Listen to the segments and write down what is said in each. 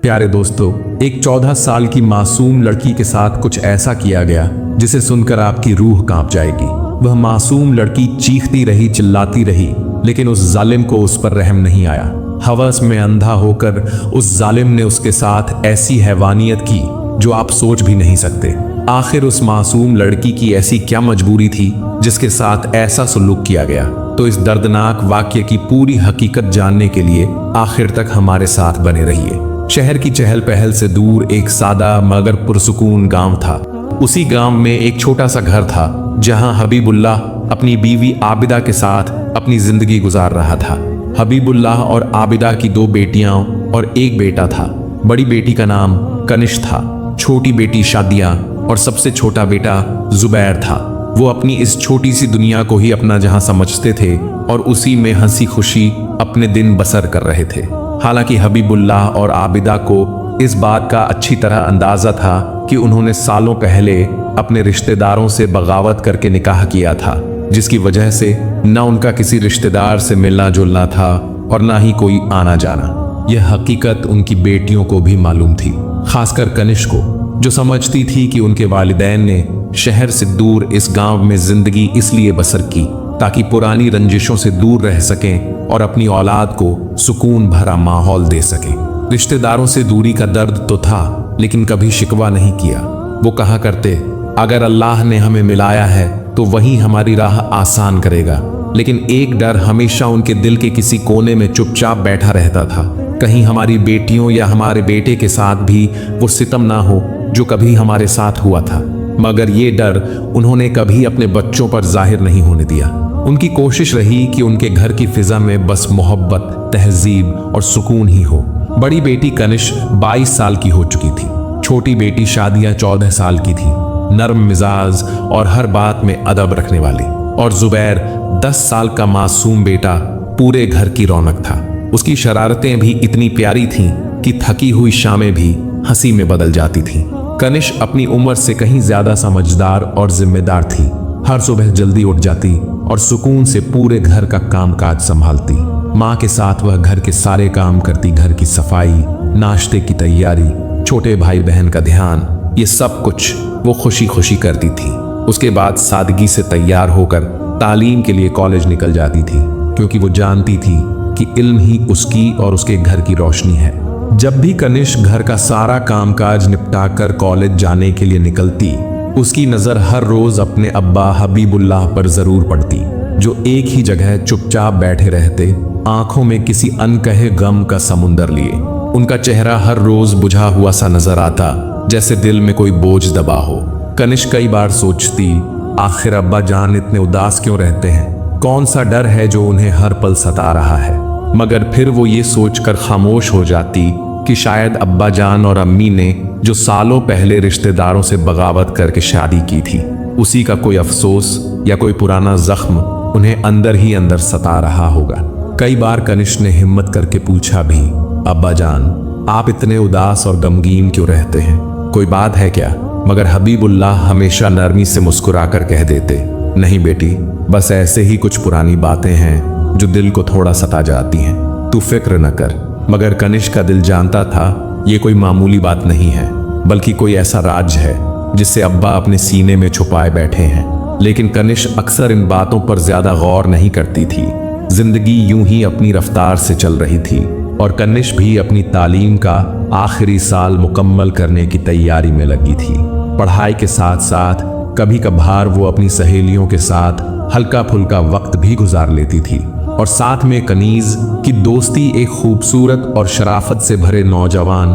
प्यारे दोस्तों, एक 14 साल की मासूम लड़की के साथ कुछ ऐसा किया गया जिसे सुनकर आपकी रूह कांप जाएगी। वह मासूम लड़की चीखती रही, चिल्लाती रही, लेकिन उस जालिम को उस पर रहम नहीं आया। हवस में अंधा होकर उस जालिम ने उसके साथ ऐसी हैवानियत की जो आप सोच भी नहीं सकते। आखिर उस मासूम लड़की की ऐसी क्या मजबूरी थी जिसके साथ ऐसा सुलूक किया गया? तो इस दर्दनाक वाक्य की पूरी हकीकत जानने के लिए आखिर तक हमारे साथ बने रहिए। शहर की चहल पहल से दूर एक सादा मगर पुरसुकून गांव था। उसी गांव में एक छोटा सा घर था जहां हबीबुल्लाह अपनी बीवी आबिदा के साथ अपनी जिंदगी गुजार रहा था। हबीबुल्लाह और आबिदा की 2 बेटियां और एक बेटा था। बड़ी बेटी का नाम कनिश था, छोटी बेटी शादिया और सबसे छोटा बेटा जुबैर था। वो अपनी इस छोटी सी दुनिया को ही अपना जहां समझते थे और उसी में हंसी खुशी अपने दिन बसर कर रहे थे। हालांकि हबीबुल्लाह और आबिदा को इस बात का अच्छी तरह अंदाजा था कि उन्होंने सालों पहले अपने रिश्तेदारों से बगावत करके निकाह किया था, जिसकी वजह से न उनका किसी रिश्तेदार से मिलना जुलना था और ना ही कोई आना जाना। यह हकीकत उनकी बेटियों को भी मालूम थी, खासकर कनिश को, जो समझती थी कि उनके वालिदैन ने शहर से दूर इस गांव में जिंदगी इसलिए बसर की ताकि पुरानी रंजिशों से दूर रह सकें और अपनी औलाद को सुकून भरा माहौल दे सकें। रिश्तेदारों से दूरी का दर्द तो था, लेकिन कभी शिकवा नहीं किया। वो कहा करते, अगर अल्लाह ने हमें मिलाया है तो वही हमारी राह आसान करेगा। लेकिन एक डर हमेशा उनके दिल के किसी कोने में चुपचाप बैठा रहता था, कहीं हमारी बेटियों या हमारे बेटे के साथ भी वो सितम ना हो जो कभी हमारे साथ हुआ था। मगर ये डर उन्होंने कभी अपने बच्चों पर जाहिर नहीं होने दिया। उनकी कोशिश रही कि उनके घर की फिजा में बस मोहब्बत, तहजीब और सुकून ही हो। बड़ी बेटी कनिश 22 साल की हो चुकी थी, छोटी बेटी शादिया 14 साल की थी, नर्म मिजाज और हर बात में अदब रखने वाली, और जुबैर 10 साल का मासूम बेटा पूरे घर की रौनक था। उसकी शरारतें भी इतनी प्यारी थीं कि थकी हुई शामें भी हंसी में बदल जाती थीं। कनिश अपनी उम्र से कहीं ज्यादा समझदार और जिम्मेदार थी। हर सुबह जल्दी उठ जाती और सुकून से पूरे घर का कामकाज संभालती। माँ के साथ वह घर के सारे काम करती, घर की सफाई, नाश्ते की तैयारी, छोटे भाई बहन का ध्यान, ये सब कुछ वो खुशी खुशी करती थी। उसके बाद सादगी से तैयार होकर तालीम के लिए कॉलेज निकल जाती थी, क्योंकि वो जानती थी कि इल्म ही उसकी और उसके घर की रोशनी है। जब भी कनिश घर का सारा कामकाज निपटाकर कॉलेज जाने के लिए निकलती, उसकी नजर हर रोज अपने अब्बा हबीबुल्लाह पर जरूर पड़ती, जो एक ही जगह चुपचाप बैठे रहते, आंखों में किसी अनकहे गम का समुंदर लिए। उनका चेहरा हर रोज बुझा हुआ सा नजर आता, जैसे दिल में कोई बोझ दबा हो। कनिश कई बार सोचती, आखिर अब्बा जान इतने उदास क्यों रहते हैं? कौन सा डर है जो उन्हें हर पल सता रहा है? मगर फिर वो ये सोचकर खामोश हो जाती कि शायद अब्बा जान और अम्मी ने जो सालों पहले रिश्तेदारों से बगावत करके शादी की थी, उसी का कोई अफसोस या कोई पुराना जख्म उन्हें अंदर ही अंदर सता रहा होगा। कई बार कनिश ने हिम्मत करके पूछा भी, अब्बा जान आप इतने उदास और गमगीन क्यों रहते हैं? कोई बात है क्या? मगर हबीबुल्लाह हमेशा नरमी से मुस्कुराकर कह देते, नहीं बेटी, बस ऐसे ही कुछ पुरानी बातें हैं जो दिल को थोड़ा सता जाती हैं, तू फिक्र न कर। मगर कनिश का दिल जानता था ये कोई मामूली बात नहीं है, बल्कि कोई ऐसा राज है जिसे अब्बा अपने सीने में छुपाए बैठे हैं। लेकिन कनिश अक्सर इन बातों पर ज्यादा गौर नहीं करती थी। जिंदगी यूं ही अपनी रफ्तार से चल रही थी और कनिश भी अपनी तालीम का आखिरी साल मुकम्मल करने की तैयारी में लगी थी। पढ़ाई के साथ साथ कभी कभार वो अपनी सहेलियों के साथ हल्का फुल्का वक्त भी गुजार लेती थी, और साथ में कनीज की दोस्ती एक खूबसूरत और शराफत से भरे नौजवान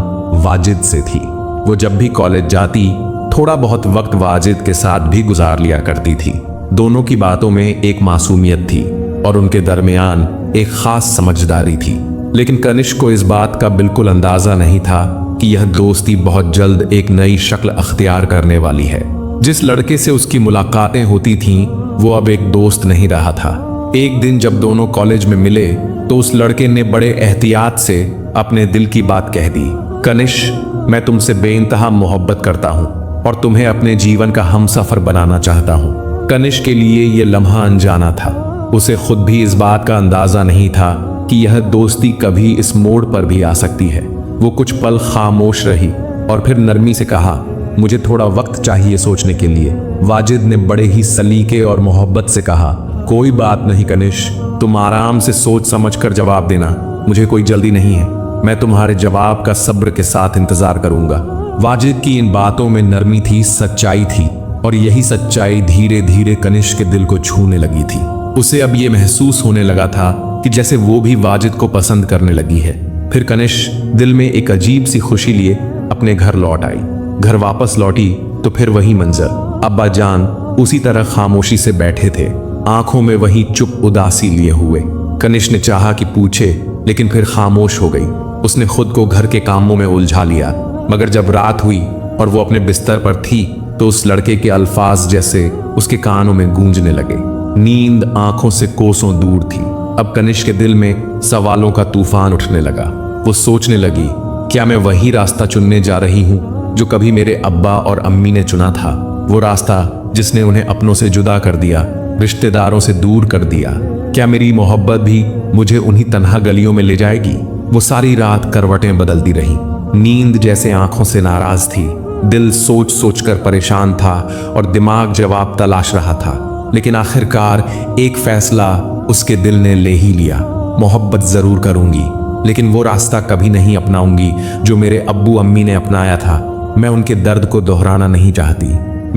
वाजिद से थी। वो जब भी कॉलेज जाती, थोड़ा बहुत वक्त वाजिद के साथ भी गुजार लिया करती थी। दोनों की बातों में एक मासूमियत थी और उनके दरमियान एक खास समझदारी थी। लेकिन कनिश को इस बात का बिल्कुल अंदाजा नहीं था कि यह दोस्ती बहुत जल्द एक नई शक्ल अख्तियार करने वाली है। जिस लड़के से उसकी मुलाकातें होती थीं, वो अब एक दोस्त नहीं रहा था। एक दिन जब दोनों कॉलेज में मिले तो उस लड़के ने बड़े एहतियात से अपने दिल की बात कह दी, कनिश मैं तुमसे बेइंतहा मोहब्बत करता हूँ और तुम्हें अपने जीवन का हमसफर बनाना चाहता हूँ। कनिश के लिए यह लम्हा अनजाना था। उसे खुद भी इस बात का अंदाजा नहीं था कि यह दोस्ती कभी इस मोड़ पर भी आ सकती है। वो कुछ पल खामोश रही और फिर नरमी से कहा, मुझे थोड़ा वक्त चाहिए सोचने के लिए। वाजिद ने बड़े ही सलीके और मोहब्बत से कहा, कोई बात नहीं कनिश, तुम आराम से सोच समझ कर जवाब देना, मुझे कोई जल्दी नहीं है। मैं तुम्हारे जवाब का सब्र के साथ इंतजार करूंगा। वाजिद की इन बातों में नरमी थी, सच्चाई थी, और यही सच्चाई धीरे धीरे कनिश के दिल को छूने लगी थी। उसे अब ये महसूस होने लगा था कि जैसे वो भी वाजिद को पसंद करने लगी है। फिर कनिश दिल में एक अजीब सी खुशी लिए अपने घर लौट आई। घर वापस लौटी तो फिर वही मंजर, अब्बा जान उसी तरह खामोशी से बैठे थे, आंखों में वही चुप उदासी लिए हुए। कनिश ने चाहा कि पूछे, लेकिन फिर खामोश हो गई। उसने खुद को घर के कामों में उलझा लिया। मगर जब रात हुई और वो अपने बिस्तर पर थी तो उस लड़के के अल्फाज जैसे उसके कानों में गूंजने लगे। नींद आंखों से कोसों दूर थी। अब कनिश के दिल में सवालों का तूफान उठने लगा। वो सोचने लगी, क्या मैं वही रास्ता चुनने जा रही हूँ जो कभी मेरे अब्बा और अम्मी ने चुना था? वो रास्ता जिसने उन्हें अपनों से जुदा कर दिया, रिश्तेदारों से दूर कर दिया। क्या मेरी मोहब्बत भी मुझे उन्हीं तन्हा गलियों में ले जाएगी? वो सारी रात करवटें बदलती रही। नींद जैसे आंखों से नाराज थी। दिल सोच सोच कर परेशान था और दिमाग जवाब तलाश रहा था। लेकिन आखिरकार एक फैसला उसके दिल ने ले ही लिया। मोहब्बत जरूर करूंगी, लेकिन वो रास्ता कभी नहीं अपनाऊंगी जो मेरे अब्बू अम्मी ने अपनाया था। मैं उनके दर्द को दोहराना नहीं चाहती।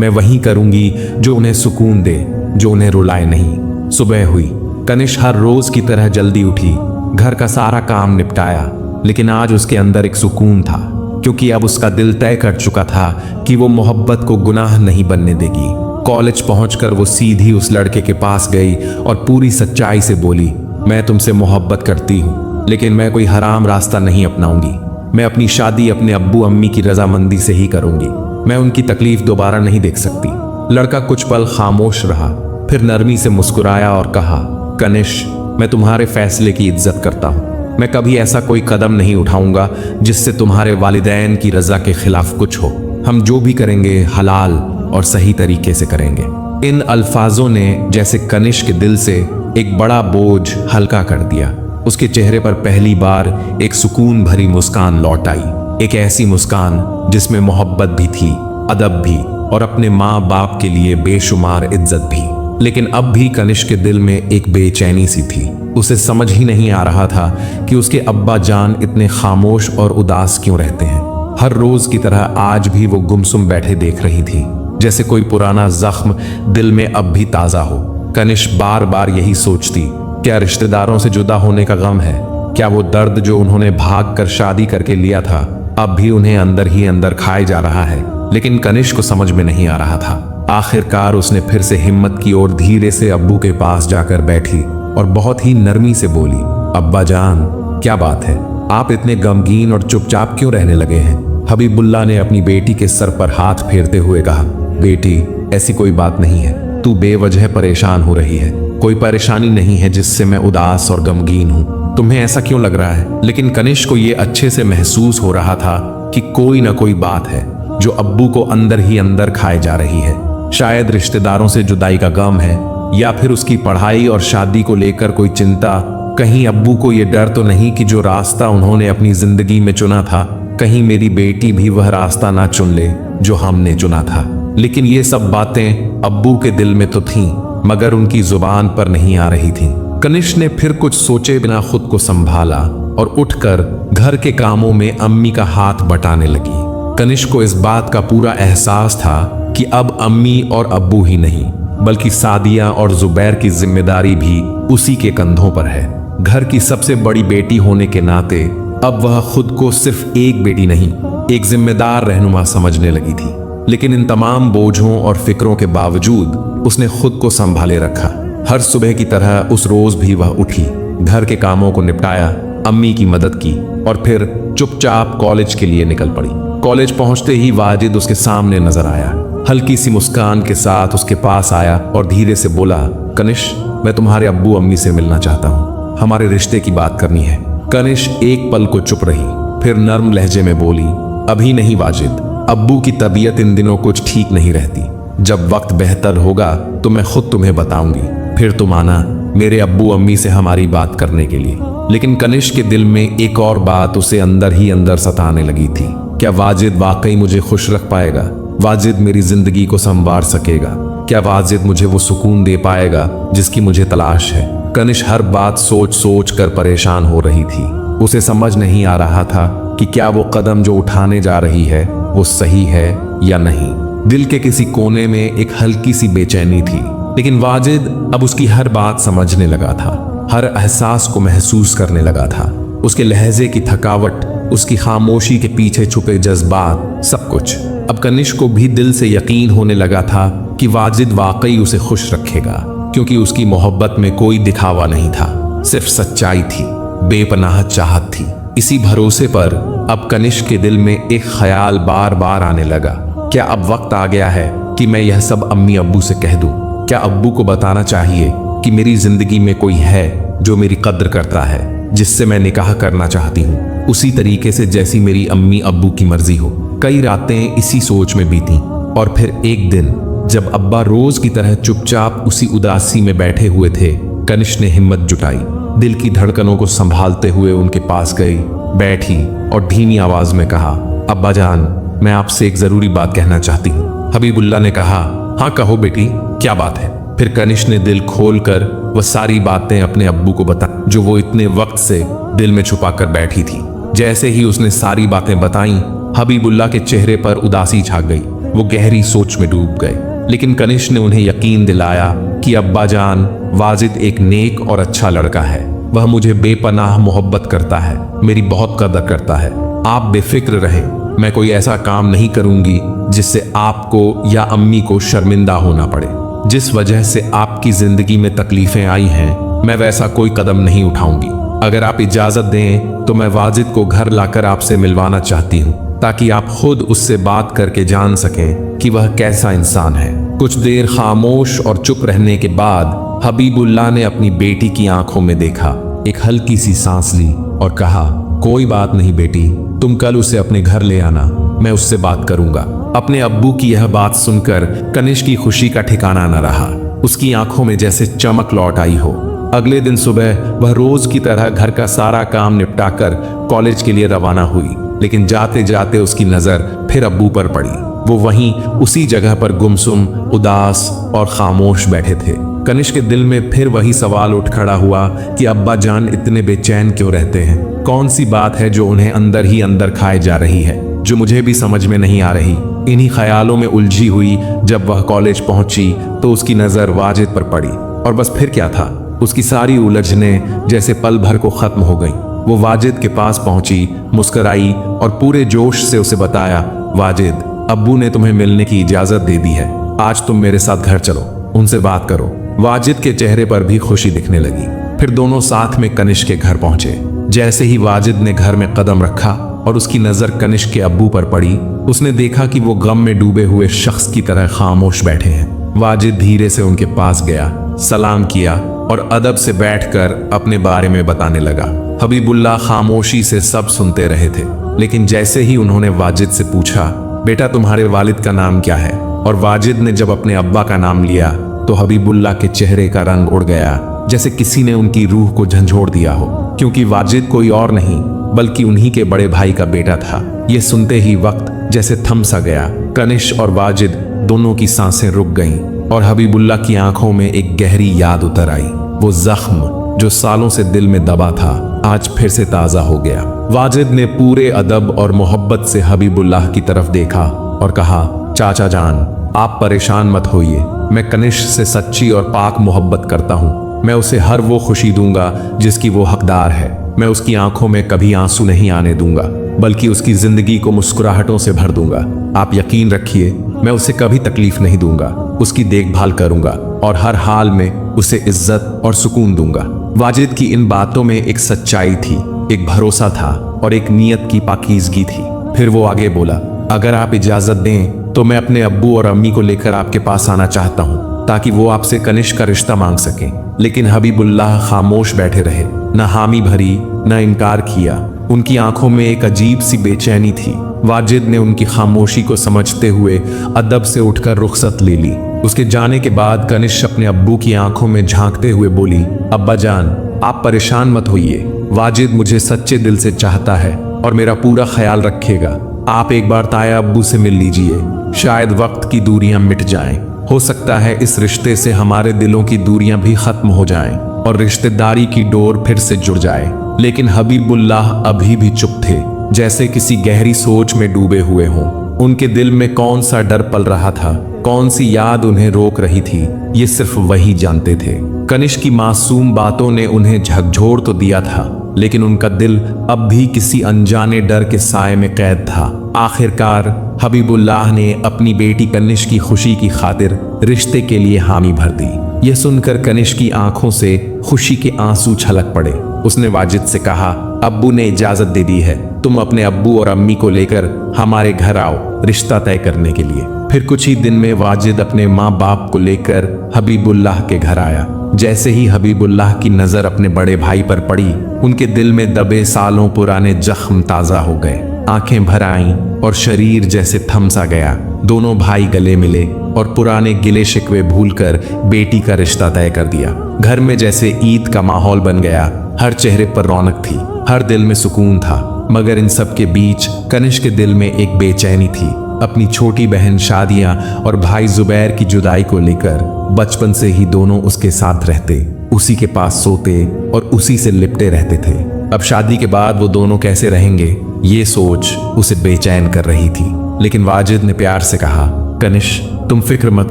मैं वही करूंगी जो उन्हें सुकून दे, जो उन्हें रुलाए नहीं। सुबह हुई। कनिश हर रोज की तरह जल्दी उठी, घर का सारा काम निपटाया। लेकिन आज उसके अंदर एक सुकून था, क्योंकि अब उसका दिल तय कर चुका था कि वो मोहब्बत को गुनाह नहीं बनने देगी। कॉलेज पहुंचकर वो सीधी उस लड़के के पास गई और पूरी सच्चाई से बोली, मैं तुमसे मोहब्बत करती हूँ, लेकिन मैं कोई हराम रास्ता नहीं अपनाऊंगी। मैं अपनी शादी अपने अब्बू अम्मी की रजामंदी से ही करूंगी। मैं उनकी तकलीफ दोबारा नहीं देख सकती। लड़का कुछ पल खामोश रहा, फिर नरमी से मुस्कुराया और कहा, कनिश, मैं तुम्हारे फैसले की इज्जत करता हूँ। मैं कभी ऐसा कोई कदम नहीं उठाऊंगा जिससे तुम्हारे वालिदैन की रजा के खिलाफ कुछ हो। हम जो भी करेंगे हलाल और सही तरीके से करेंगे। इन अल्फाजों ने जैसे कनिश के दिल से एक बड़ा बोझ हल्का कर दिया। उसके चेहरे पर पहली बार एक सुकून भरी मुस्कान लौट आई। एक ऐसी मुस्कान जिसमें मोहब्बत भी थी, अदब भी, और अपने माँ बाप के लिए बेशुमार इज्जत भी। लेकिन अब भी कनिश के दिल में एक बेचैनी सी थी। उसे समझ ही नहीं आ रहा था कि उसके अब्बा जान इतने खामोश और उदास क्यों रहते हैं। हर रोज की तरह आज भी वो गुमसुम बैठे देख रही थी, जैसे कोई पुराना जख्म दिल में अब भी ताजा हो। कनिश बार बार यही सोचती, क्या रिश्तेदारों से जुदा होने का गम है? क्या वो दर्द जो उन्होंने भाग कर शादी करके लिया था अब भी उन्हें अंदर ही अंदर खाए जा रहा है? लेकिन कनिश को समझ में नहीं आ रहा था। आखिरकार उसने फिर से हिम्मत की और धीरे से अब्बू के पास जाकर बैठी और बहुत ही नरमी से बोली, अब्बा जान, क्या बात है? आप इतने गमगीन और चुपचाप क्यों रहने लगे हैं? हबीबुल्लाह ने अपनी बेटी के सर पर हाथ फेरते हुए कहा, बेटी, ऐसी कोई बात नहीं है। तू बेवजह परेशान हो रही है। कोई परेशानी नहीं है जिससे मैं उदास और गमगीन हूँ। तुम्हें ऐसा क्यों लग रहा है? लेकिन कनिश को ये अच्छे से महसूस हो रहा था कि कोई ना कोई बात है जो अब्बू को अंदर ही अंदर खाए जा रही है। शायद रिश्तेदारों से जुदाई का गम है, या फिर उसकी पढ़ाई और शादी को लेकर कोई चिंता। कहीं अब्बू को ये डर तो नहीं कि जो रास्ता उन्होंने अपनी जिंदगी में चुना था, कहीं मेरी बेटी भी वह रास्ता ना चुन ले जो हमने चुना था। लेकिन ये सब बातें अब्बू के दिल में तो थीं, मगर उनकी जुबान पर नहीं आ रही थी। कनिश ने फिर कुछ सोचे बिना खुद को संभाला और उठकर घर के कामों में अम्मी का हाथ बटाने लगी। कनिश को इस बात का पूरा एहसास था कि अब अम्मी और अब्बू ही नहीं, बल्कि सादिया और जुबैर की जिम्मेदारी भी उसी के कंधों पर है। घर की सबसे बड़ी बेटी होने के नाते अब वह खुद को सिर्फ एक बेटी नहीं, एक जिम्मेदार रहनुमा समझने लगी थी। लेकिन इन तमाम बोझों और फिक्रों के बावजूद उसने खुद को संभाले रखा। हर सुबह की तरह उस रोज भी वह उठी, घर के कामों को निपटाया, अम्मी की मदद की और फिर चुपचाप कॉलेज के लिए निकल पड़ी। कॉलेज पहुंचते ही वाजिद उसके सामने नजर आया। हल्की सी मुस्कान के साथ उसके पास आया और धीरे से बोला, कनिश, मैं तुम्हारे अब्बू अम्मी से मिलना चाहता हूँ। हमारे रिश्ते की बात करनी है। कनिश एक पल को चुप रही, फिर नर्म लहजे में बोली, अभी नहीं वाजिद, अब्बू की तबीयत इन दिनों कुछ ठीक नहीं रहती। जब वक्त बेहतर होगा तो मैं खुद तुम्हें बताऊंगी, फिर तुम आना। मेरे अब्बू अम्मी से हमारी बात करने के लिए। लेकिन कनिष्क के दिल में एक और बात उसे अंदर ही अंदर सताने लगी थी। क्या वाजिद वाकई मुझे खुश रख पाएगा? वाजिद मेरी जिंदगी को संवार सकेगा? क्या वाजिद मुझे वो सुकून दे पाएगा जिसकी मुझे तलाश है? कनिष्क हर बात सोच सोच कर परेशान हो रही थी। उसे समझ नहीं आ रहा था कि क्या वो कदम जो उठाने जा रही है वो सही है या नहीं। दिल के किसी कोने में एक हल्की सी बेचैनी थी, लेकिन वाजिद अब उसकी हर बात समझने लगा था, हर एहसास को महसूस करने लगा था। उसके लहजे की थकावट, उसकी खामोशी के पीछे छुपे जज्बात, सब कुछ। अब कनिष्क को भी दिल से यकीन होने लगा था कि वाजिद वाकई उसे खुश रखेगा, क्योंकि उसकी मोहब्बत में कोई दिखावा नहीं था, सिर्फ सच्चाई थी, बेपनाह चाहत थी। इसी भरोसे पर अब कनिष्क के दिल में एक ख्याल बार बार आने लगा। क्या अब वक्त आ गया है कि मैं यह सब अम्मी अब्बू से कह दूं? क्या अब्बू को बताना चाहिए कि मेरी जिंदगी में कोई है जो मेरी कद्र करता है, जिससे मैं निकाह करना चाहती हूँ, उसी तरीके से जैसी मेरी अम्मी अब्बू की मर्जी हो। कई रातें इसी सोच में बीती, और फिर एक दिन जब अब्बा रोज की तरह चुपचाप उसी उदासी में बैठे हुए थे, कनिष्क ने हिम्मत जुटाई, दिल की धड़कनों को संभालते हुए उनके पास गई, बैठी और धीमी आवाज में कहा, अब्बा जान, मैं आपसे एक जरूरी बात कहना चाहती हूँ। हबीबुल्लाह ने कहा, हाँ कहो बेटी, क्या बात है? फिर कनिष्क ने दिल खोलकर वह सारी बातें अपने अब्बू को बता जो वो इतने वक्त से दिल में छुपा कर बैठी थी। जैसे ही उसने सारी बातें बताई, हबीबुल्लाह के चेहरे पर उदासी छा गई। वो गहरी सोच में डूब गए, लेकिन कनिष्क ने उन्हें यकीन दिलाया कि अब्बा जान, वाजिद एक नेक और अच्छा लड़का है। वह मुझे बेपनाह मोहब्बत करता है, मेरी बहुत कदर करता है। आप बेफिक्र रहें, मैं कोई ऐसा काम नहीं करूंगी जिससे आपको या अम्मी को शर्मिंदा होना पड़े। जिस वजह से आपकी जिंदगी में तकलीफें आई हैं, मैं वैसा कोई कदम नहीं उठाऊंगी। अगर आप इजाजत दें तो मैं वाजिद को घर लाकर आपसे मिलवाना चाहती हूँ, ताकि आप खुद उससे बात करके जान सकें कि वह कैसा इंसान है। कुछ देर खामोश और चुप रहने के बाद हबीबुल्लाह ने अपनी बेटी की आंखों में देखा, एक हल्की सी सांस ली और कहा, कोई बात नहीं बेटी, तुम कल उसे अपने घर ले आना, मैं उससे बात करूंगा। अपने अब्बू की यह बात सुनकर कनिष्क की खुशी का ठिकाना न रहा। उसकी आंखों में जैसे चमक लौट आई हो। अगले दिन सुबह वह रोज की तरह घर का सारा काम निपटाकर कॉलेज के लिए रवाना हुई, लेकिन जाते जाते उसकी नजर फिर अब्बू पर पड़ी। वो वहीं उसी जगह पर गुमसुम, उदास और खामोश बैठे थे। कनिष्क के दिल में फिर वही सवाल उठ खड़ा हुआ कि अब्बा जान इतने बेचैन क्यों रहते हैं? कौन सी बात है जो उन्हें अंदर ही अंदर खाए जा रही है, जो मुझे भी समझ में नहीं आ रही। इन्हीं ख्यालों में उलझी हुई जब वह कॉलेज पहुंची तो उसकी नजर वाजिद पर पड़ी, और बस फिर क्या था, उसकी सारी उलझनें जैसे पल भर को खत्म हो गईं। वो वाजिद के पास पहुंची, मुस्कुराई और पूरे जोश से उसे बताया, वाजिद, अब्बू ने तुम्हें मिलने की इजाजत दे दी है, आज तुम मेरे साथ घर चलो, उनसे बात करो। वाजिद के चेहरे पर भी खुशी दिखने लगी। फिर दोनों साथ में कनिष्क के घर पहुंचे। जैसे ही वाजिद ने घर में कदम रखा और उसकी नजर कनिष्क के अब्बू पर पड़ी, उसने देखा कि वो गम में डूबे हुए शख्स की तरह खामोश बैठे हैं। वाजिद धीरे से उनके पास गया, सलाम किया और अदब से बैठकर अपने बारे में बताने लगा। हबीबुल्लाह खामोशी से सब सुनते रहे थे, लेकिन जैसे ही उन्होंने वाजिद से पूछा, बेटा तुम्हारे वालिद का नाम क्या है, और वाजिद ने जब अपने अब्बा का नाम लिया तो हबीबुल्लाह के चेहरे का रंग उड़ गया, जैसे किसी ने उनकी रूह को झंझोड़ दिया हो, क्योंकि वाजिद कोई और नहीं बल्कि उन्हीं के बड़े भाई का बेटा था। ये सुनते ही वक्त जैसे थम सा गया। कनिष्क और वाजिद दोनों की सांसें रुक गईं और हबीबुल्लाह की आंखों में एक गहरी याद उतर आई। वो जख्म जो सालों से दिल में दबा था, आज फिर से ताजा हो गया। वाजिद ने पूरे अदब और मोहब्बत से हबीबुल्लाह की तरफ देखा और कहा, चाचा जान, आप परेशान मत होइए, मैं कनिष्क से सच्ची और पाक मोहब्बत करता हूँ। मैं उसे हर वो खुशी दूंगा जिसकी वो हकदार है। मैं उसकी आंखों में कभी आंसू नहीं आने दूंगा, बल्कि उसकी जिंदगी को मुस्कुराहटों से भर दूंगा। आप यकीन रखिए, मैं उसे कभी तकलीफ नहीं दूंगा, उसकी देखभाल करूंगा और हर हाल में उसे इज्जत और सुकून दूंगा। वाजिद की इन बातों में एक सच्चाई थी, एक भरोसा था और एक नीयत की पाकीज़गी थी। फिर वो आगे बोला, अगर आप इजाजत दें तो मैं अपने अब्बू और अम्मी को लेकर आपके पास आना चाहता हूँ, ताकि वो आपसे कनिष्क का रिश्ता मांग सकें। लेकिन हबीबुल्लाह खामोश बैठे रहे, न हामी भरी न इनकार किया। उनकी आंखों में एक अजीब सी बेचैनी थी। वाजिद ने उनकी खामोशी को समझते हुए अदब से उठकर रुखसत ले ली। उसके जाने के बाद कनिष्क अपने अब्बू की आंखों में झांकते हुए बोली, अब्बा जान, आप परेशान मत होइए। वाजिद मुझे सच्चे दिल से चाहता है और मेरा पूरा ख्याल रखेगा। आप एक बार ताया अब्बू से मिल लीजिए, शायद वक्त की दूरियां मिट जाएं। हो सकता है इस रिश्ते से हमारे दिलों की दूरियां भी खत्म हो जाएं और रिश्तेदारी की डोर फिर से जुड़ जाए। लेकिन हबीबुल्लाह अभी भी चुप थे, जैसे किसी गहरी सोच में डूबे हुए हों। उनके दिल में कौन सा डर पल रहा था, कौन सी याद उन्हें रोक रही थी, ये सिर्फ वही जानते थे। कनिष्क की मासूम बातों ने उन्हें झकझोर तो दिया था, लेकिन उनका दिल अब भी किसी अनजाने डर के साए में कैद था। आखिरकार हबीबुल्लाह ने अपनी बेटी कनिष्क की खुशी की खातिर रिश्ते के लिए हामी भर दी। यह सुनकर कनिष्क की आंखों से खुशी के आंसू छलक पड़े। उसने वाजिद से कहा, अब्बू ने इजाजत दे दी है, तुम अपने अब्बू और अम्मी को लेकर हमारे घर आओ रिश्ता तय करने के लिए। फिर कुछ ही दिन में वाजिद अपने माँ बाप को लेकर हबीबुल्लाह के घर आया। जैसे ही हबीबुल्लाह की नजर अपने बड़े भाई पर पड़ी, उनके दिल में दबे सालों पुराने जख्म ताजा हो गए। आंखें भर आईं और शरीर जैसे थम सा गया। दोनों भाई गले मिले और पुराने गिले शिकवे भूलकर बेटी का रिश्ता तय कर दिया। घर में जैसे ईद का माहौल बन गया। हर चेहरे पर रौनक थी, हर दिल में सुकून था। मगर इन सब के बीच कनिष्क के दिल में एक बेचैनी थी। अपनी छोटी बहन शादिया और भाई जुबैर की जुदाई को लेकर बचपन से ही दोनों उसके साथ रहते, उसी के पास सोते और उसी से लिपटे रहते थे। अब शादी के बाद वो दोनों कैसे रहेंगे, ये सोच उसे बेचैन कर रही थी। लेकिन वाजिद ने प्यार से कहा, कनिष्क तुम फिक्र मत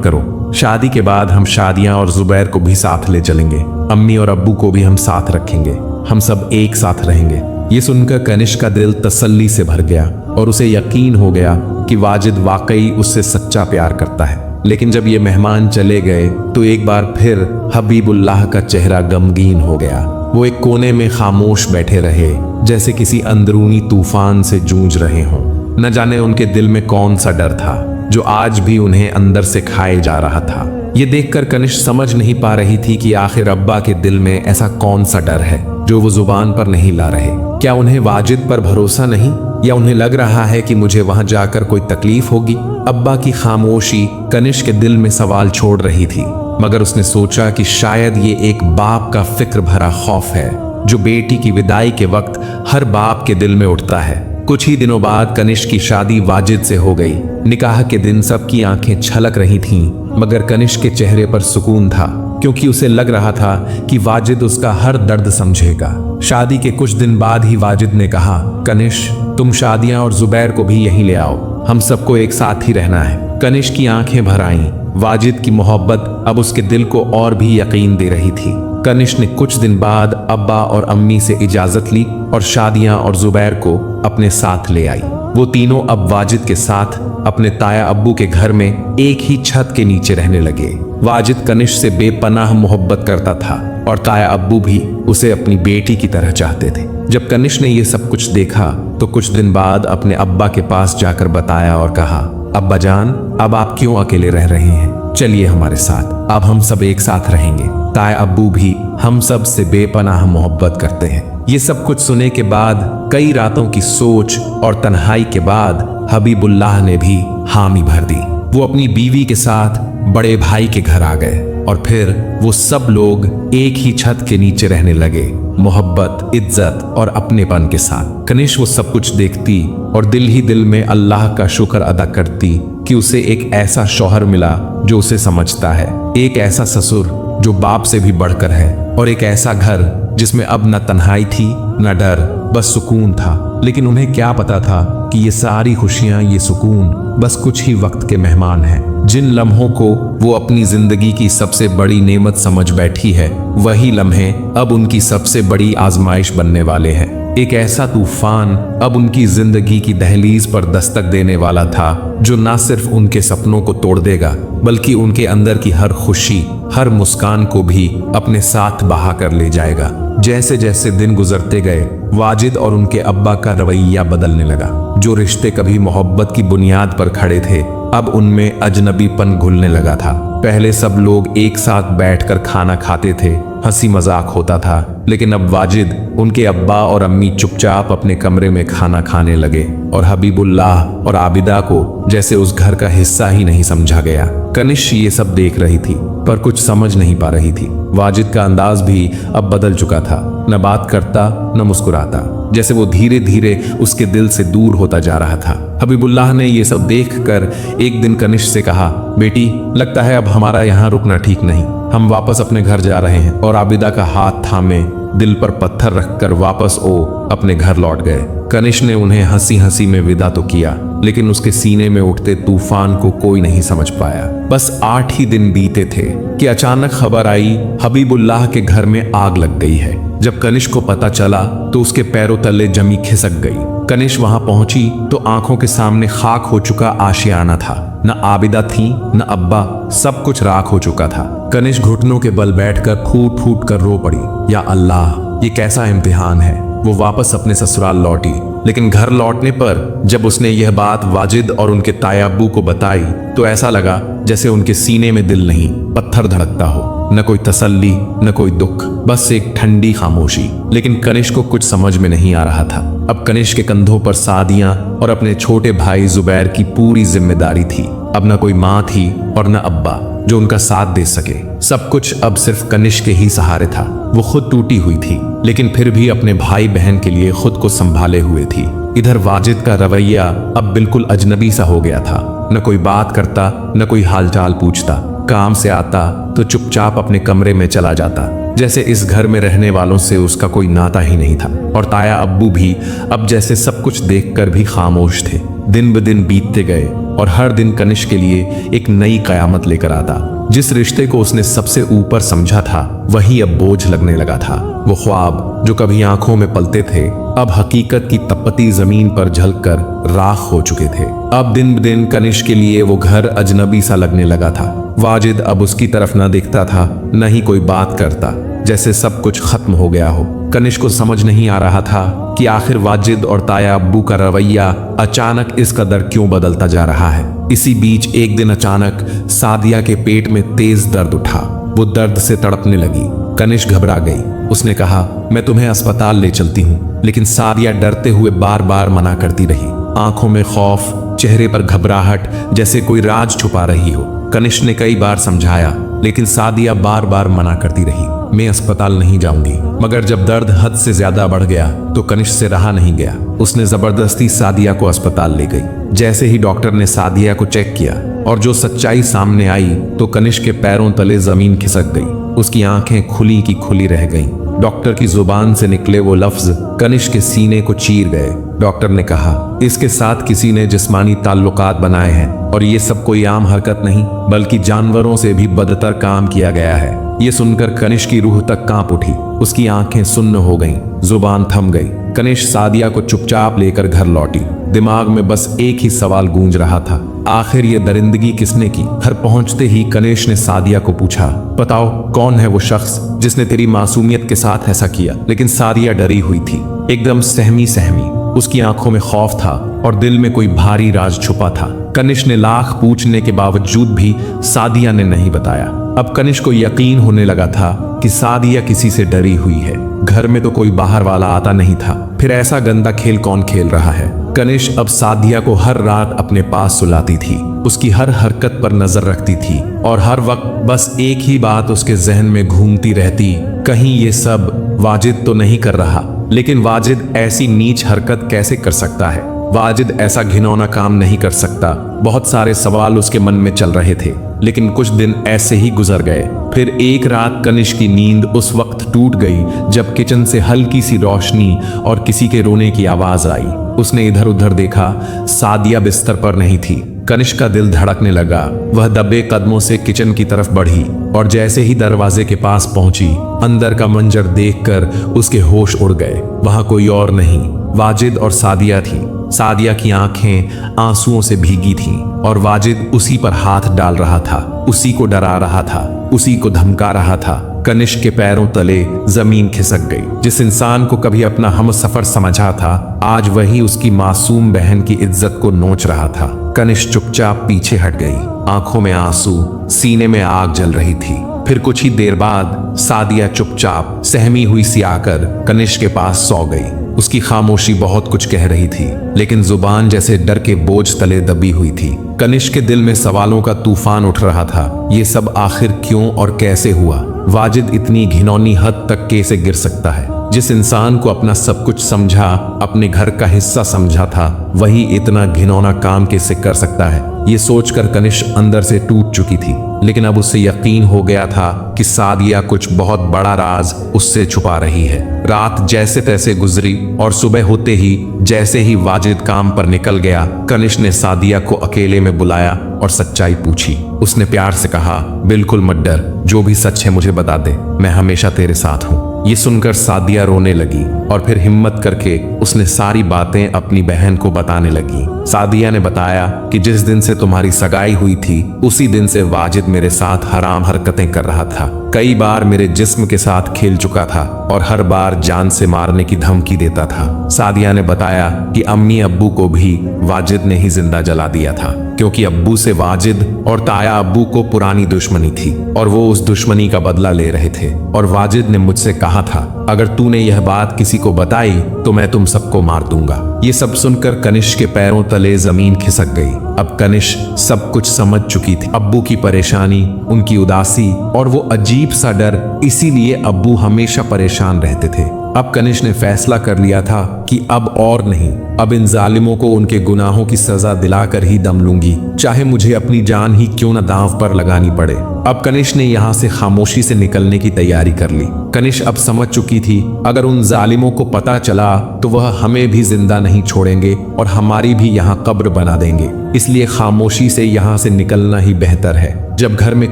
करो, शादी के बाद हम शादियां और जुबैर को भी साथ ले चलेंगे। अम्मी और अब्बू को भी हम साथ रखेंगे, हम सब एक साथ रहेंगे। ये सुनकर कनिष्क का दिल तसल्ली से भर गया और उसे यकीन हो गया कि वाजिद वाकई उससे सच्चा प्यार करता है। लेकिन जब ये मेहमान चले गए तो एक बार फिर हबीबुल्लाह का चेहरा गमगीन हो गया। वो एक कोने में खामोश बैठे रहे, जैसे किसी अंदरूनी तूफान से जूझ रहे हों। न जाने उनके दिल में कौन सा डर था जो आज भी उन्हें अंदर से खाए जा रहा था। ये देखकर कनिष्क समझ नहीं पा रही थी कि आखिर अब्बा के दिल में ऐसा कौन सा डर है जो वो जुबान पर नहीं ला रहे। क्या उन्हें वाजिद पर भरोसा नहीं, या उन्हें लग रहा है कि मुझे वहां जाकर कोई तकलीफ होगी। अब्बा की खामोशी कनिष्क के दिल में सवाल छोड़ रही थी, मगर उसने सोचा कि शायद ये एक बाप का फिक्र भरा खौफ है जो बेटी की विदाई के वक्त हर बाप के दिल में उठता है। कुछ ही दिनों बाद कनिष्क की शादी वाजिद से हो गई। निकाह के दिन सबकी आंखें छलक रही थीं, मगर कनिष्क के चेहरे पर सुकून था, क्योंकि उसे लग रहा था कि वाजिद उसका हर दर्द समझेगा। शादी के कुछ दिन बाद ही वाजिद ने कहा, कनिष्क तुम शादियां और जुबैर को भी यहीं ले आओ, हम सबको एक साथ ही रहना है। कनिष्क की आंखें भर आईं। वाजिद की मोहब्बत अब उसके दिल को और भी यकीन दे रही थी। कनिष्क ने कुछ दिन बाद अब्बा और अम्मी से इजाजत ली और शादियां और जुबैर को अपने साथ ले आई। वो तीनों अब वाजिद के साथ अपने ताया अब्बू के घर में एक ही छत के नीचे रहने लगे। वाजिद कनिष्क से बेपनाह मोहब्बत करता था और ताया अब्बू भी उसे अपनी बेटी की तरह चाहते थे। जब कनिष्क ने ये सब कुछ देखा तो कुछ दिन बाद अपने अब्बा के पास जाकर बताया और कहा, अब्बा जान, अब आप क्यों अकेले रह रहे हैं, चलिए हमारे साथ, अब हम सब एक साथ रहेंगे। ताया अब्बू भी हम सब से बेपनाह मोहब्बत करते हैं। ये सब कुछ सुने के बाद, कई रातों की सोच और तन्हाई के बाद हबीबुल्लाह ने भी हामी भर दी। वो अपनी बीवी के साथ बड़े भाई के घर आ गए और फिर वो सब लोग एक ही छत के नीचे रहने लगे, मोहब्बत, इज्जत और अपनेपन के साथ। कनिष्क वो सब कुछ देखती और दिल ही दिल में अल्लाह का शुक्र अदा करती कि उसे एक ऐसा शौहर मिला जो उसे समझता है, एक ऐसा ससुर जो बाप से भी बढ़कर है, और एक ऐसा घर जिसमें अब न तन्हाई थी न डर, बस सुकून था। लेकिन उन्हें क्या पता था कि ये सारी खुशियां, ये सुकून बस कुछ ही वक्त के मेहमान हैं। जिन लम्हों को वो अपनी जिंदगी की सबसे बड़ी नेमत समझ बैठी है, वही लम्हे अब उनकी सबसे बड़ी आजमाइश बनने वाले हैं। एक ऐसा तूफान अब उनकी जिंदगी की दहलीज पर दस्तक देने वाला था जो न सिर्फ उनके सपनों को तोड़ देगा, बल्कि उनके अंदर की हर खुशी, हर मुस्कान को भी अपने साथ बहा कर ले जाएगा। जैसे जैसे दिन गुजरते गए, वाजिद और उनके अब्बा का रवैया बदलने लगा। जो रिश्ते कभी मोहब्बत की बुनियाद पर खड़े थे, अब उनमें अजनबीपन घुलने लगा था। पहले सब लोग एक साथ बैठकर खाना खाते थे, हंसी मजाक होता था। लेकिन अब वाजिद, उनके अब्बा और अम्मी चुपचाप अपने कमरे में खाना खाने लगे और हबीबुल्लाह और आबिदा को जैसे उस घर का हिस्सा ही नहीं समझा गया। कनिश ये सब देख रही थी पर कुछ समझ नहीं पा रही थी। वाजिद का अंदाज भी अब बदल चुका था, न बात करता न मुस्कुराता, जैसे वो धीरे धीरे उसके दिल से दूर होता जा रहा था। हबीबुल्लाह ने ये सब देखकर एक दिन कनिश से कहा, बेटी, लगता है अब हमारा यहाँ रुकना ठीक नहीं, हम वापस अपने घर जा रहे हैं। और आबिदा का हाथ थामे दिल पर पत्थर रखकर वापस वो अपने घर लौट गए। कनिश ने उन्हें हंसी हंसी में विदा तो किया, लेकिन उसके सीने में उठते तूफान को कोई नहीं समझ पाया। बस 8 ही दिन बीते थे कि अचानक खबर आई हबीबुल्लाह के घर में आग लग गई है। जब कनिश को पता चला तो उसके पैरों तले जमी खिसक गई। कनिश वहां पहुंची तो आंखों के सामने खाक हो चुका आशियाना था। न आबिदा थी न अब्बा, सब कुछ राख हो चुका था। कनिश घुटनों के बल बैठकर फूट फूट कर रो पड़ी। या अल्लाह, ये कैसा इम्तिहान है। वो वापस अपने ससुराल लौटी, लेकिन घर लौटने पर जब उसने यह बात वाजिद और उनके ताया अब्बू को बताई तो ऐसा लगा जैसे उनके सीने में दिल नहीं, पत्थर धड़कता हो। न कोई तसल्ली न कोई दुख, बस एक ठंडी खामोशी। लेकिन कनिश को कुछ समझ में नहीं आ रहा था। अब कनिश के कंधों पर सादिया और अपने छोटे भाई जुबैर की पूरी जिम्मेदारी थी। अब न कोई माँ थी और न अब्बा जो उनका साथ दे सके। सब कुछ अब सिर्फ कनिश के ही सहारे था। वो खुद टूटी हुई थी, लेकिन फिर भी अपने भाई बहन के लिए खुद को संभाले हुए थी। इधर वाजिद का रवैया अब बिल्कुल अजनबी सा हो गया था। न कोई बात करता न कोई हालचाल पूछता। काम से आता तो चुपचाप अपने कमरे में चला जाता, जैसे इस घर में रहने वालों से उसका कोई नाता ही नहीं था। और ताया अब्बू भी अब जैसे सब कुछ देखकर भी खामोश थे। दिन ब दिन बीतते गए और हर दिन कनिश के लिए एक नई कयामत लेकर आता। जिस रिश्ते को उसने सबसे ऊपर समझा था वही अब बोझ लगने लगा था। वो ख्वाब जो कभी आंखों में पलते थे अब हकीकत की तपती जमीन पर झलकर राख हो चुके थे। अब दिन ब दिन कनिश के लिए वो घर अजनबी सा लगने लगा था। वाजिद अब उसकी तरफ न देखता था, न ही कोई बात करता, जैसे सब कुछ खत्म हो गया हो। कनिश को समझ नहीं आ रहा था कि आखिर वाजिद और ताया अब्बू का रवैया अचानक इस कदर क्यों बदलता जा रहा है। इसी बीच एक दिन अचानक सादिया के पेट में तेज दर्द उठा। वो दर्द से तड़पने लगी। कनिश घबरा गई। उसने कहा, मैं तुम्हें अस्पताल ले चलती हूँ। लेकिन सादिया डरते हुए बार बार मना करती रही, आंखों में खौफ, चेहरे पर घबराहट, जैसे कोई राज छुपा रही हो। कनिश ने कई बार समझाया, लेकिन सादिया बार बार मना करती रही, मैं अस्पताल नहीं जाऊंगी। मगर जब दर्द हद से ज्यादा बढ़ गया तो कनिश से रहा नहीं गया। उसने जबरदस्ती सादिया को अस्पताल ले गई। जैसे ही डॉक्टर ने सादिया को चेक किया और जो सच्चाई सामने आई तो कनिश के पैरों तले जमीन खिसक गई। उसकी आंखें खुली की खुली रह गईं। डॉक्टर की जुबान से निकले वो लफ्ज कनिश के सीने को चीर गए। डॉक्टर ने कहा, इसके साथ किसी ने जिस्मानी ताल्लुकात बनाए हैं और ये सब कोई आम हरकत नहीं बल्कि जानवरों से भी बदतर काम किया गया है। ये सुनकर कनिश की रूह तक कांप उठी। उसकी आंखें सुन्न हो गईं, जुबान थम गई। कनिश सादिया को चुपचाप लेकर घर लौटी। दिमाग में बस एक ही सवाल गूंज रहा था, आखिर ये दरिंदगी किसने की। घर पहुंचते ही कनिश ने सादिया को पूछा, बताओ कौन है वो शख्स जिसने तेरी मासूमियत के साथ ऐसा किया। लेकिन सादिया डरी हुई थी, एकदम सहमी सहमी। उसकी आंखों में खौफ था और दिल में कोई भारी राज छुपा था। कनिश ने लाख पूछने के बावजूद भी सादिया ने नहीं बताया। अब कनिश को यकीन होने लगा था कि सादिया किसी से डरी हुई है। घर में तो कोई बाहर वाला आता नहीं था, फिर ऐसा गंदा खेल कौन खेल रहा है। कनिश अब सादिया को हर रात अपने पास सुलाती थी, उसकी हर हरकत पर नजर रखती थी और हर वक्त बस एक ही बात उसके जहन में घूमती रहती, कहीं ये सब वाजिद तो नहीं कर रहा। लेकिन वाजिद ऐसी नीच हरकत कैसे कर सकता है? वाजिद ऐसा घिनौना काम नहीं कर सकता। बहुत सारे सवाल उसके मन में चल रहे थे, लेकिन कुछ दिन ऐसे ही गुजर गए। फिर एक रात कनिश की नींद उस वक्त टूट गई जब किचन से हल्की सी रोशनी और किसी के रोने की आवाज आई। उसने इधर उधर देखा, सादिया बिस्तर पर नहीं थी। कनिश का दिल धड़कने लगा। वह दबे कदमों से किचन की तरफ बढ़ी और जैसे ही दरवाजे के पास पहुंची, अंदर का मंजर देखकर उसके होश उड़ गए। वहां कोई और नहीं, वाजिद और सादिया थी। सादिया की आंखें आंसुओं से भीगी थीं और वाजिद उसी पर हाथ डाल रहा था, उसी को डरा रहा था, उसी को धमका रहा था। कनिष्क के पैरों तले जमीन खिसक गई। जिस इंसान को कभी अपना हमसफर समझा था, आज वही उसकी मासूम बहन की इज्जत को नोच रहा था। कनिष्क चुपचाप पीछे हट गई, आंखों में आंसू, सीने में आग जल रही थी। फिर कुछ ही देर बाद सादिया चुपचाप सहमी हुई सी आकर कनिष्क के पास सो गई। उसकी खामोशी बहुत कुछ कह रही थी, लेकिन जुबान जैसे डर के बोझ तले दबी हुई थी। कनिष्क के दिल में सवालों का तूफान उठ रहा था। ये सब आखिर क्यों और कैसे हुआ? वाजिद इतनी घिनौनी हद तक कैसे गिर सकता है? जिस इंसान को अपना सब कुछ समझा, अपने घर का हिस्सा समझा था, वही इतना घिनौना काम कैसे कर सकता है? ये सोचकर कनिष्क अंदर से टूट चुकी थी, लेकिन अब उसे यकीन हो गया था कि सादिया कुछ बहुत बड़ा राज उससे छुपा रही है। रात जैसे तैसे गुजरी और सुबह होते ही जैसे ही वाजिद काम पर निकल गया, कनिष्क ने सादिया को अकेले में बुलाया और सच्चाई पूछी। उसने प्यार से कहा, बिल्कुल मत डर, जो भी सच है मुझे बता दे, मैं हमेशा तेरे साथ हूँ। ये सुनकर सादिया रोने लगी और फिर हिम्मत करके उसने सारी बातें अपनी बहन को बताने लगी। सादिया ने बताया कि जिस दिन से तुम्हारी सगाई हुई थी, उसी दिन से वाजिद मेरे साथ हराम हरकतें कर रहा था। कई बार मेरे जिस्म के साथ खेल चुका था और हर बार जान से मारने की धमकी देता था। सादिया ने बताया कि अम्मी अब्बू को भी वाजिद ने ही जिंदा जला दिया था, क्योंकि अब्बू से वाजिद और ताया अब्बू को पुरानी दुश्मनी थी और वो उस दुश्मनी का बदला ले रहे थे। और वाजिद ने मुझसे कहा था, अगर तूने यह बात किसी को बताई तो मैं तुम सबको मार दूंगा। ये सब सुनकर कनिष्क के पैरों तले जमीन खिसक गई। अब कनिष्क सब कुछ समझ चुकी थी। अब्बू की परेशानी, उनकी उदासी और वो अजीब सा डर, इसीलिए अब्बू हमेशा परेशान रहते थे। अब कनिष्क ने फैसला कर लिया था कि अब और नहीं, अब इन जालिमों को उनके गुनाहों की सजा दिलाकर ही दम लूंगी, चाहे मुझे अपनी जान ही क्यों न दांव पर लगानी पड़े। अब कनिष्क ने यहाँ से खामोशी से निकलने की तैयारी कर ली। कनिष्क अब समझ चुकी थी, अगर उन जालिमों को पता चला तो वह हमें भी जिंदा नहीं छोड़ेंगे और हमारी भी यहाँ कब्र बना देंगे। इसलिए खामोशी से यहाँ से निकलना ही बेहतर है। जब घर में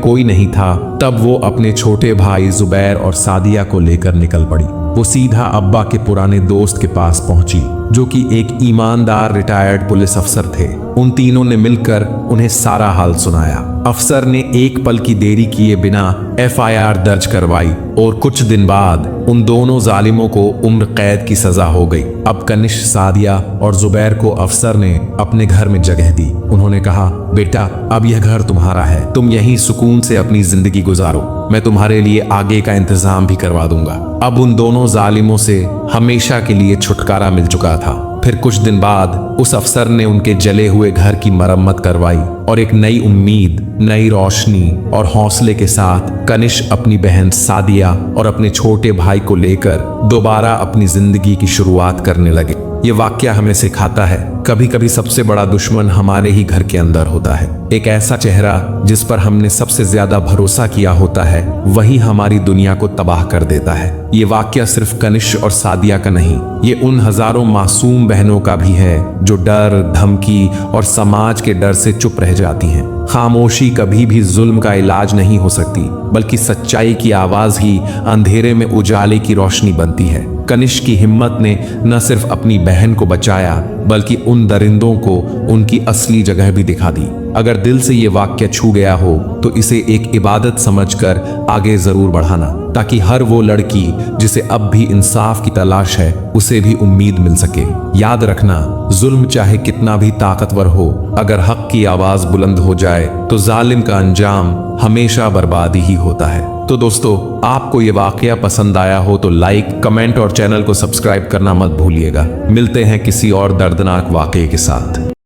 कोई नहीं था, तब वो अपने छोटे भाई जुबैर और सादिया को लेकर निकल पड़ी। वो सीधा अब्बा के पुराने दोस्त के पास पहुंची, जो कि एक ईमानदार रिटायर्ड पुलिस अफसर थे। उन तीनों ने मिलकर उन्हें सारा हाल सुनाया। अफसर ने एक पल की देरी किए बिना FIR दर्ज करवाई और कुछ दिन बाद उन दोनों जालिमों को उम्र कैद की सजा हो गई। अब कनिष्क, सादिया और जुबैर को अफसर ने अपने घर में जगह दी। उन्होंने कहा, बेटा अब यह घर तुम्हारा है, तुम यहीं सुकून से अपनी जिंदगी गुजारो, मैं तुम्हारे लिए आगे का इंतजाम भी करवा दूंगा। अब उन दोनों जालिमों से हमेशा के लिए छुटकारा मिल चुका था। फिर कुछ दिन बाद उस अफसर ने उनके जले हुए घर की मरम्मत करवाई और एक नई उम्मीद, नई रोशनी और हौसले के साथ कनिष्क अपनी बहन सादिया और अपने छोटे भाई को लेकर दोबारा अपनी जिंदगी की शुरुआत करने लगे। ये वाक्या हमें सिखाता है, कभी कभी सबसे बड़ा दुश्मन हमारे ही घर के अंदर होता है। एक ऐसा चेहरा जिस पर हमने सबसे ज्यादा भरोसा किया होता है, वही हमारी दुनिया को तबाह कर देता है। ये वाक्या सिर्फ कनिष्क और सादिया का नहीं, ये उन हजारों मासूम बहनों का भी है जो डर, धमकी और समाज के डर से चुप रह जाती हैं। खामोशी कभी भी जुल्म का इलाज नहीं हो सकती, बल्कि सच्चाई की आवाज ही अंधेरे में उजाले की रोशनी बनती है। कनिष्क की हिम्मत ने न सिर्फ अपनी बहन को बचाया, बल्कि उन दरिंदों को उनकी असली जगह भी दिखा दी। अगर दिल से ये वाक्य छू गया हो तो इसे एक इबादत समझकर आगे जरूर बढ़ाना, ताकि हर वो लड़की जिसे अब भी इंसाफ की तलाश है, उसे भी उम्मीद मिल सके। याद रखना, जुल्म चाहे कितना भी ताकतवर हो, अगर हक की आवाज बुलंद हो जाए तो जालिम का अंजाम हमेशा बर्बादी ही होता है। तो दोस्तों, आपको ये वाकया पसंद आया हो तो लाइक, कमेंट और चैनल को सब्सक्राइब करना मत भूलिएगा। मिलते हैं किसी और दर्दनाक वाकये के साथ।